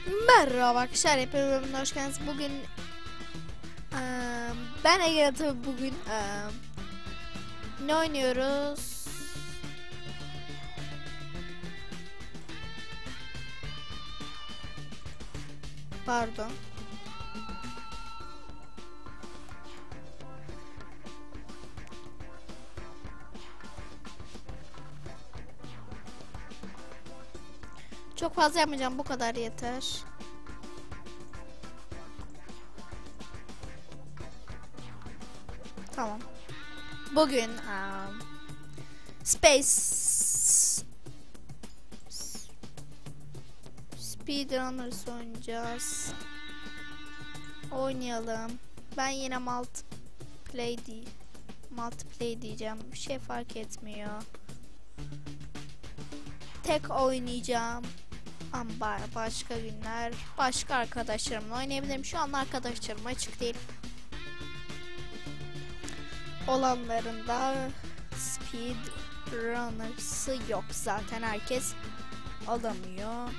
Merhaba arkadaşlar, hepinize hoş geldiniz. Bugün ben Ege, tabi bugün ne oynuyoruz? Pardon. Çok fazla yapmayacağım, bu kadar yeter. Tamam. Bugün Space Speedrunners oynayacağız. Oynayalım. Ben yine multiplay diyeceğim. Bir şey fark etmiyor. Tek oynayacağım. Ama başka günler başka arkadaşlarımla oynayabilirim. Şu an arkadaşlarım açık değil. Olanlarında speedrunners'ı yok. Zaten herkes alamıyor.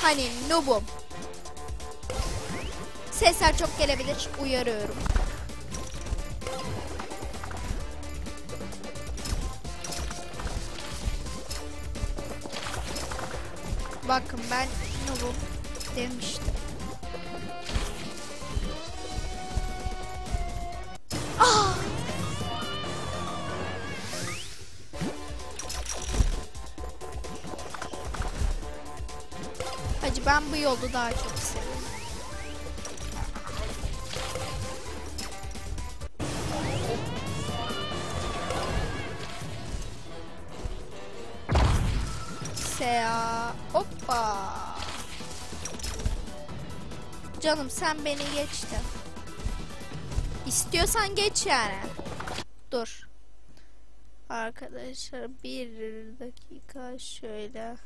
Hani noobum. Sesler çok gelebilir. Uyarıyorum. Bakın, ben noobum demiştim. Ah! Hacı, ben bu yolu daha çok seviyorum. Hoppa. Canım, sen beni geç de. İstiyorsan geç yani. Dur. Arkadaşlar, bir dakika şöyle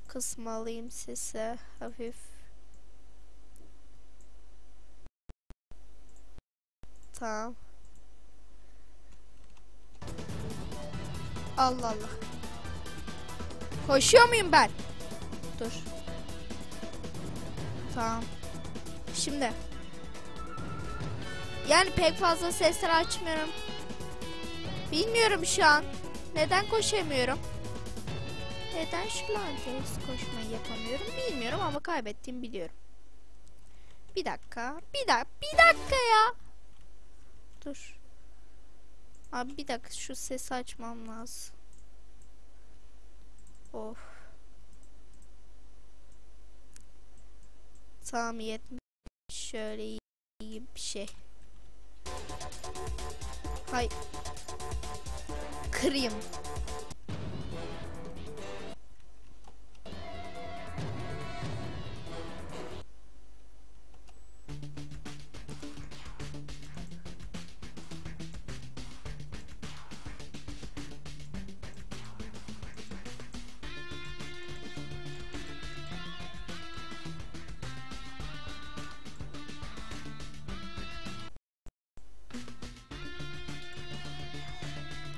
kısmalıyım sesi hafif. Tamam. Allah Allah. Koşuyor muyum ben? Dur. Tamam. Şimdi. Yani pek fazla sesler açmıyorum. Bilmiyorum şu an. Neden koşamıyorum? Neden şu lantes koşmayı yapamıyorum bilmiyorum ama kaybettiğimi biliyorum. Bir dakika. Bir dakika ya. Dur. Abi bir dakika, şu sesi açmam lazım. Of. Tamam, 70. Şöyle iyi bir şey. Hay. Kırayım.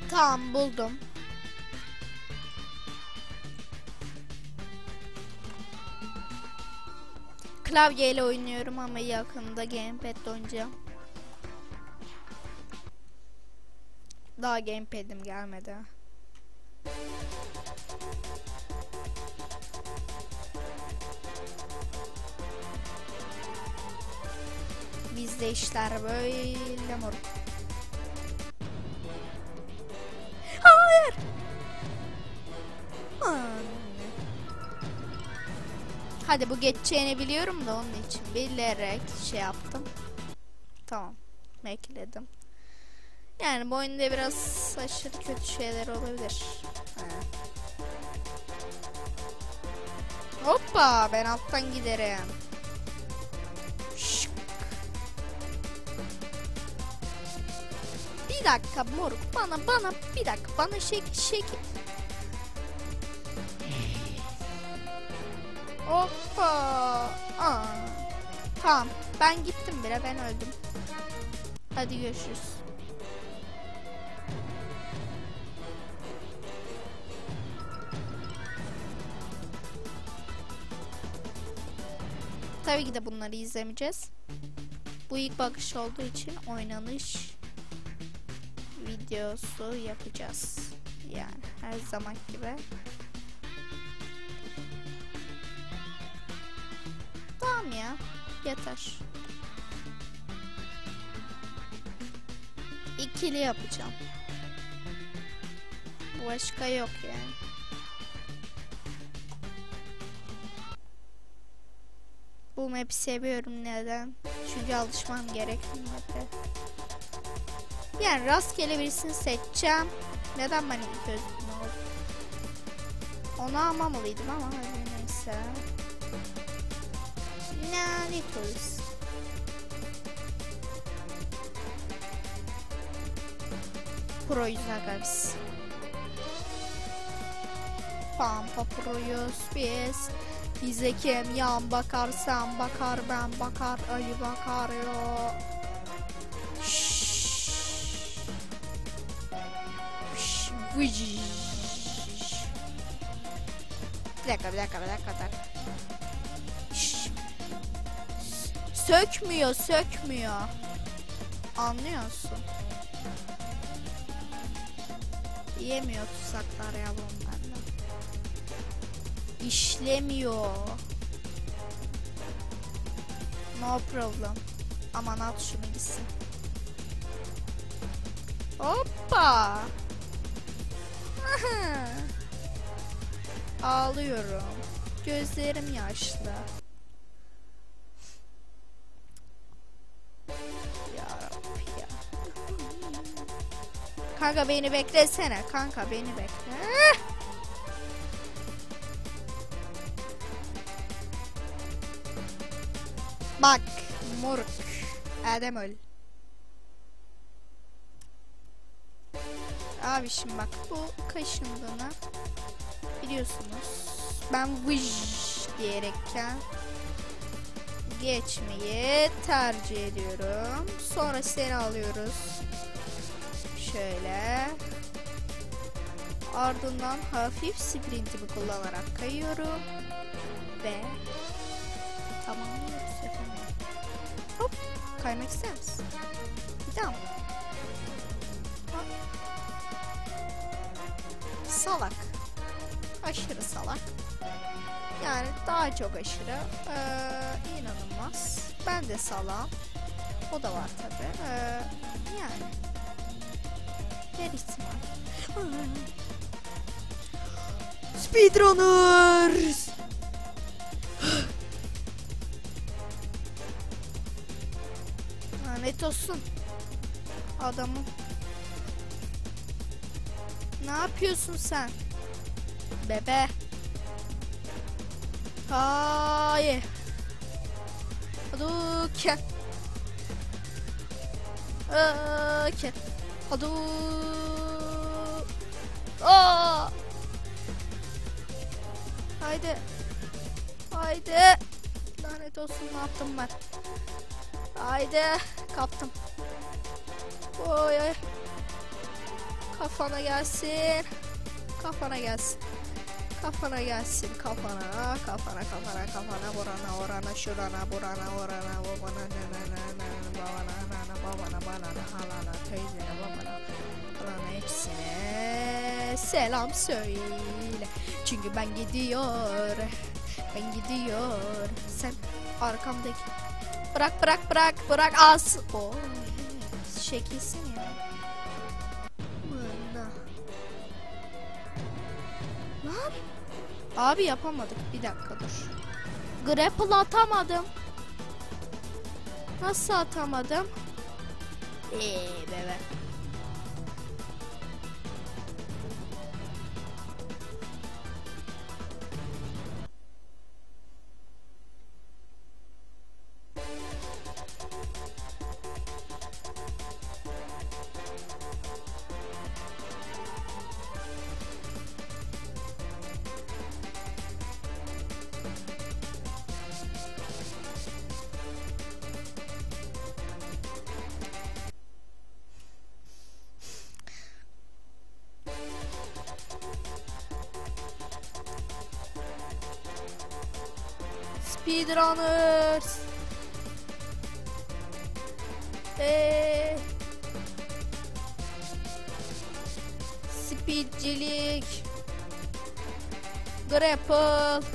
Tamam, buldum. Klavyeyle oynuyorum ama yakında gamepad'le oynayacağım. Daha gamepad'im gelmedi. Bizde işler böyle mor. Hayır. Hadi, bu geçeceğini biliyorum da onun için bilerek şey yaptım. Tamam. Bekledim. Yani bu oyunda biraz aşırı kötü şeyler olabilir. Hoppa, ben alttan giderim. Şık. Bir dakika moruk, bana bir dakika, bana şekil. Hoppa. Tamam, ben gittim bile, ben öldüm. Hadi görüşürüz. Tabii ki de bunları izlemeyeceğiz. Bu ilk bakış olduğu için oynanış videosu yapacağız. Yani her zaman gibi. Tamam ya. Yeter. İkili yapacağım. Başka yok yani. Bu map'i seviyorum, neden? Çünkü alışmam gerek bu map'e. Yani rastgele birisini seçeceğim. Neden ben ilk özgürüm oldum? Onu almamalıydım ama hadi neyse. Lanet olsun. Pro'yuz aga biz. Pampa pro'yuz biz. Bize kim yan bakar, sen bakar, ben bakar, ayı bakar yo. Bir dakika. Sökmüyor. Anlıyorsun. Yemiyor tuzaklar ya bunlarla. İşlemiyor. No problem. Aman at şunu gitsin. Hoppa. Ağlıyorum. Gözlerim yaşlı. Yarabbi ya. Kanka beni beklesene. Kanka beni bekle. Bak moruk. Adem öl. Abi şimdi bak bu kaşındığını biliyorsunuz. Ben vıj diyerekten geçmeyi tercih ediyorum. Sonra seni alıyoruz. Şöyle. Ardından hafif sprintimi kullanarak kayıyorum. Ve tamamlıyoruz efendim. Hop. Kaymak ister misin? Bir daha mı? Hop. Salak. Aşırı salak. Yani daha çok aşırı. İnanılmaz. Ben de salağım. O da var tabi. Yani. Her ihtimal. Speedrunners. Lanet olsun. Adamım. Ne yapıyorsun sen? Bebe. Hayır. Hadouken. Hadouken. Haydi. Lanet olsun, ne yaptım ben? Haydi. Kaptım. Oy. Kafana gelsin. Kafana gelsin. Kafana gelsin. Kafana burana şurana burana babana babana halana teyzene babana hepsine selam söyle. Çünkü ben gidiyor. Sen arkamdaki. Bırak az. O şekilsin ya. Lan. Abi yapamadık. Bir dakika dur. Grapple atamadım. Nasıl atamadım? Bebe. Speedrunners. Speedcilik. Grapple.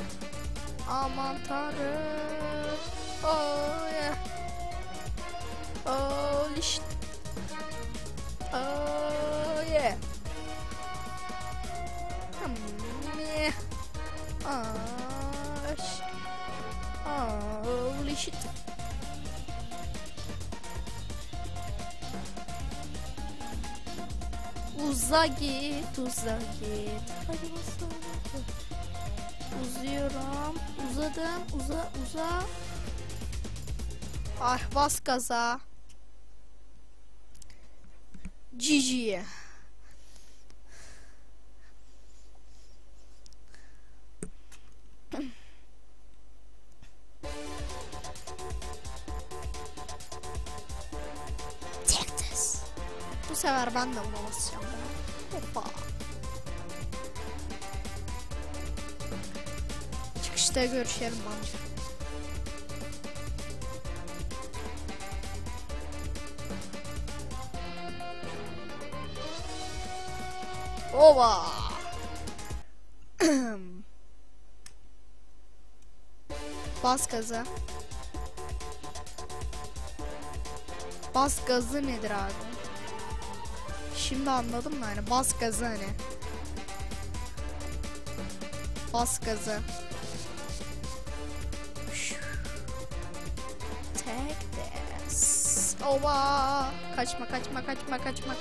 Aman tanrım. Oh yeah. Holy shit. Oh yeah. Yeah. Oh shit. Holy shit. Uza git, uza git. Hadi basalım. Uzuyorum. Uzadım. Uza. Ah, bas gaza. GG. Take this. Bu sefer ben de buna basacağım. Hoppa. Çıkışta görüşelim bence. Oba. Bas gaza. Bas gazı nedir abi? Şimdi anladım da hani bas gazı hani. Bas gazı. Take this. Oba.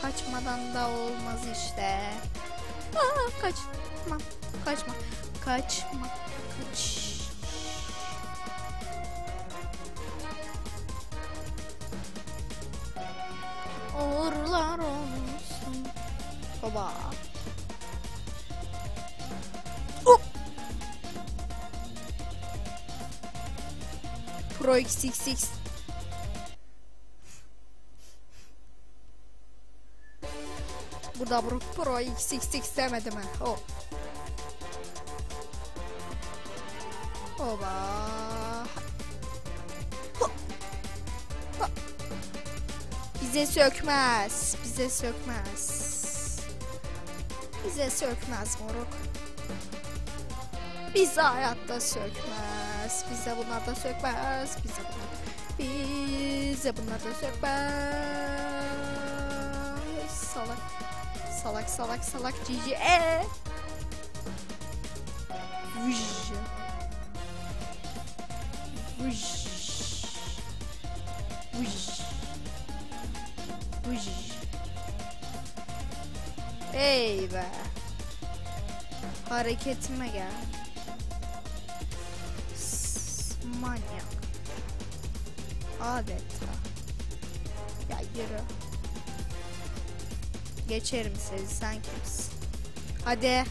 Kaçmadan da olmaz işte. Aa, kaçma. Kaç. Uğurlar olsun. Baba. Pro XXX. Burada Pro XXX demedi mi? Oh. Oba. Bize sökmez. Bize sökmez moruk. Bize hayatta sökmez. Bize bunlar da sökmez. Bize bunlar da sökmez. Salak GG. Ey be. Hareketime gel. Manyak. Adeta. Ya yürü. Geçerim seni, sen kimsin? Hadi.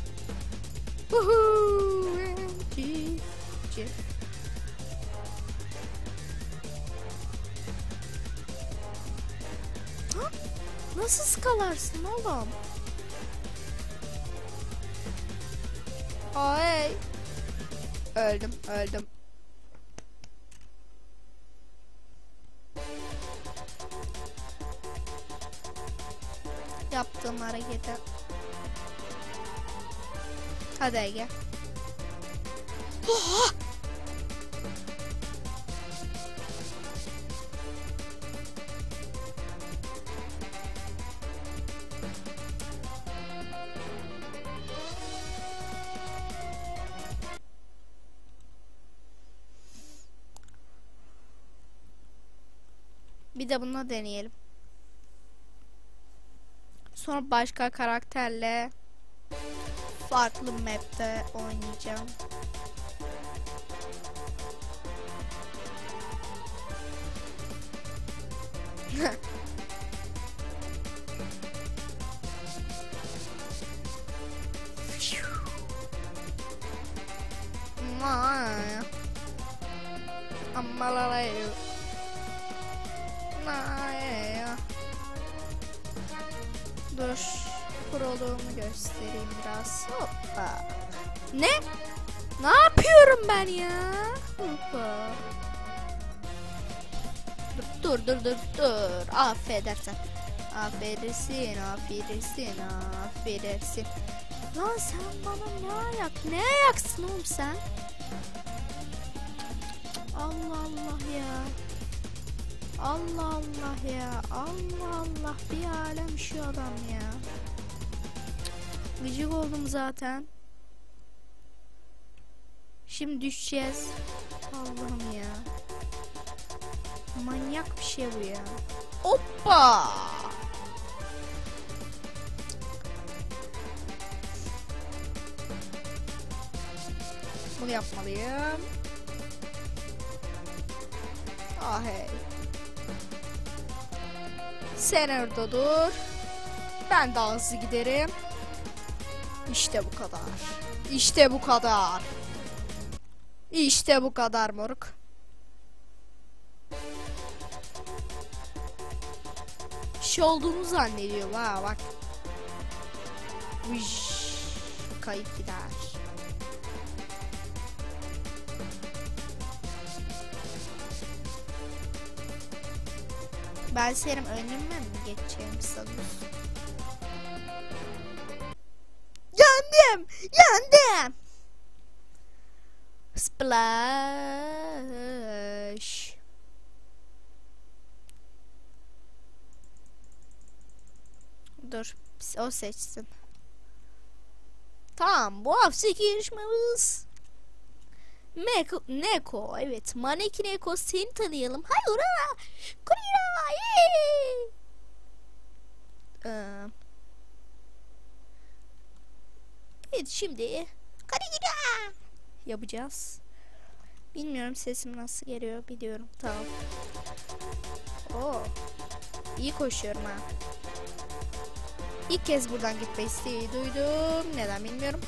GG. Nasıl skalarsın oğlum? Ay. Öldüm. Yaptığım harekete. Hadi Ege. Bir de bunu deneyelim. Sonra başka karakterle farklı map'te oynayacağım. Dur, proluğumu göstereyim biraz. Hoppa. Ne? Ne yapıyorum ben ya? Hoppa. Dur. Affedersin. Affedersin. Lan sen bana ne ayaksın oğlum sen? Allah ya. Allah ya. Allah bir alem şu adam ya. Gıcık oldum zaten. Şimdi düşeceğiz. Allah'ım ya. Manyak bir şey bu ya. Hoppa. Bunu yapmalıyım. Ah hey. Sen orada dur. Ben daha hızlı giderim. İşte bu kadar. İşte bu kadar. İşte bu kadar moruk. Şey olduğunu zannediyorum ha bak. Vış, kayıp gider. Ben senin önüme mi geçeceğimi sanıyorsun? Yandım. Splash. Dur, o seçsin. Tamam, bu haftaki yarışmamız Neko, evet. Maneki Neko, seni tanıyalım. Hay ura! Kurira! Evet, şimdi Kurira yapacağız. Bilmiyorum sesim nasıl geliyor, biliyorum. Tamam. Oo. İyi koşuyorum ha. İlk kez buradan gitme isteği duydum. Neden bilmiyorum.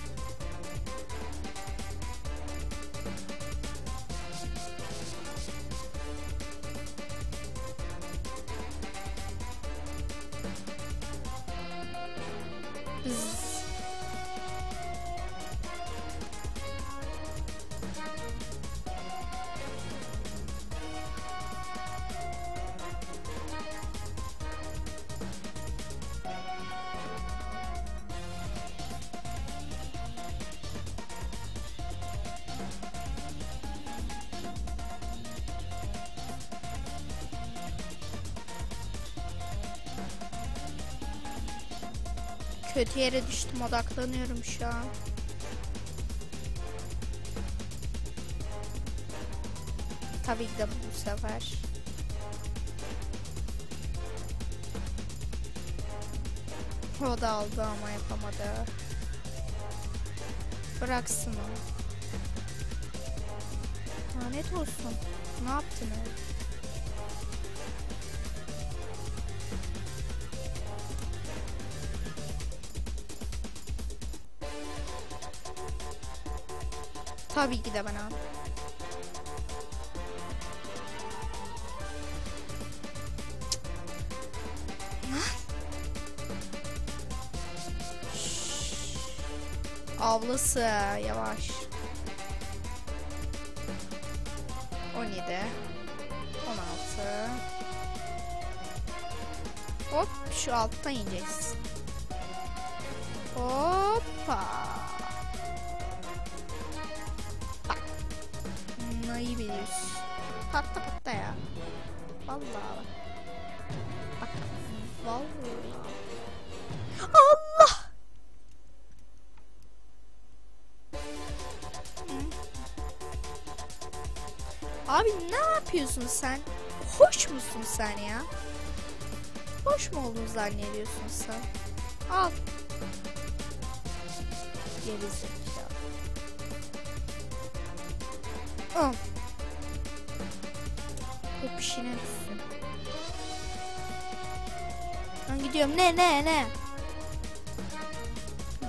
Kötü yere düştüm, odaklanıyorum şu an. Tabii ki de bu sefer. O da aldı ama yapamadı. Bıraksın o. Lanet olsun. Ne yaptın öyle? Tabii ki de bana. Avlası yavaş. 17 16. Hop, şu alttan ineceğiz. Hoppa. Bak. İyi biliyorsun. Patla ya. Vallahi bak. Vallahi. Allah. Abi ne yapıyorsun sen? Hoş musun sen ya? Hoş mu olduğunu zannediyorsun sen? Al. Gerizekalı. Al. Bu pişine düşsün. Ben gidiyorum. Ne?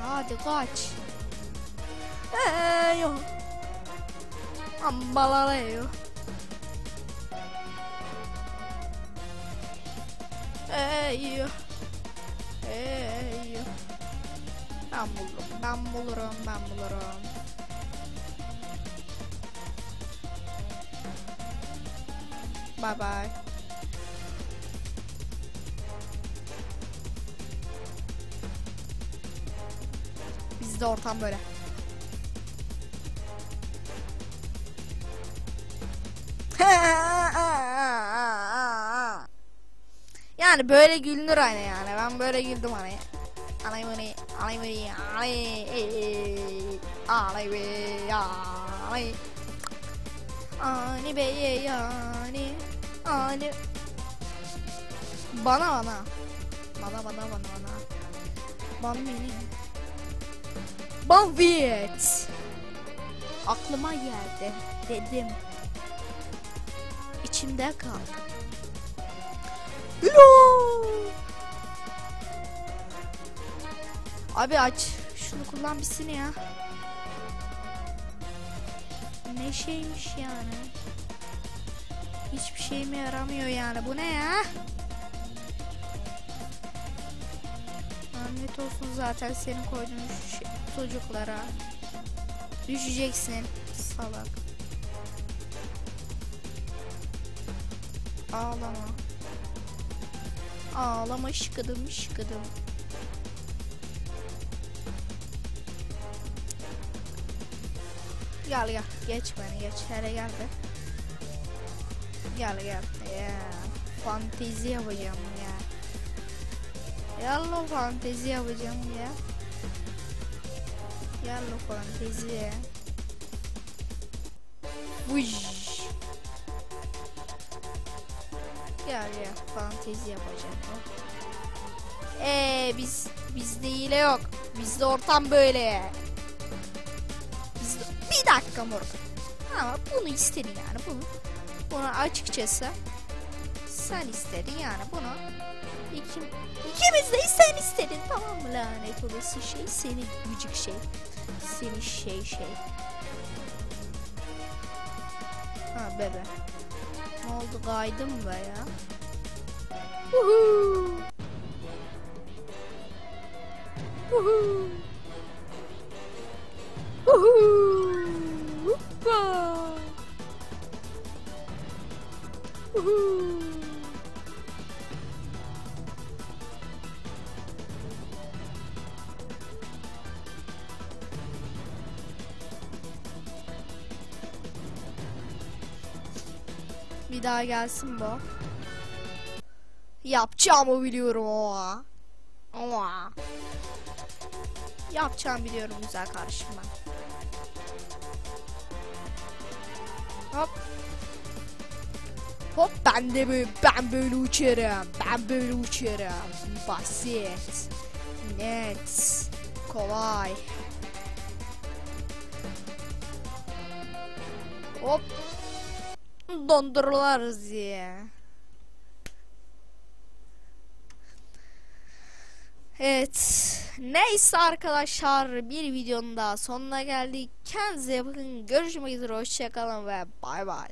Hadi kaç. Yok. Ambalalıyor. Eyyo. Ben bulurum. Bye bye. Bizde ortam böyle. Yani böyle gülünür hani yani. Ben böyle güldüm hani. Alay beni, alay beni, alay, alay be, alay. Ani be yani, ani. Bana. Bana beni. Banvit. Aklıma geldi dedim. İçimde kaldı. Abi aç. Şunu kullan bitsin ya. Ne şeymiş yani. Hiçbir şeyime yaramıyor yani. Bu ne ya? Lanet olsun zaten senin koyduğun çocuklara. Düşeceksin. Salak. Ağlama. Ağlama şıkıdım. Gel geç beni geç, hele gel be. Gel ya, fantezi yapacağım ya. Yallah fantezi yapacağım ya. Yallah fantezi. Vuş. Gel ya, fantezi yapacağım. Bizde hile yok. Bizde ortam böyle. Bir dakika moruk. Ama bunu istedin yani bunu açıkçası sen istedin yani bunu. İkimiz de sen istedin, tamam mı, lanet olası şey, seni gıcık şey. Seni şey. Ha bebe. Ne oldu, kaydım be ya. Bir daha gelsin bu. Yapacağımı biliyorum o. Yapacağımı biliyorum güzel kardeşim ben. Hop ben böyle uçarım. Basit. Net. Kolay. Hop. Dondururlarız ya. Evet. Neyse arkadaşlar, bir videonun daha sonuna geldik. Kendinize bakın. Görüşmek üzere. Hoşçakalın ve bay bay.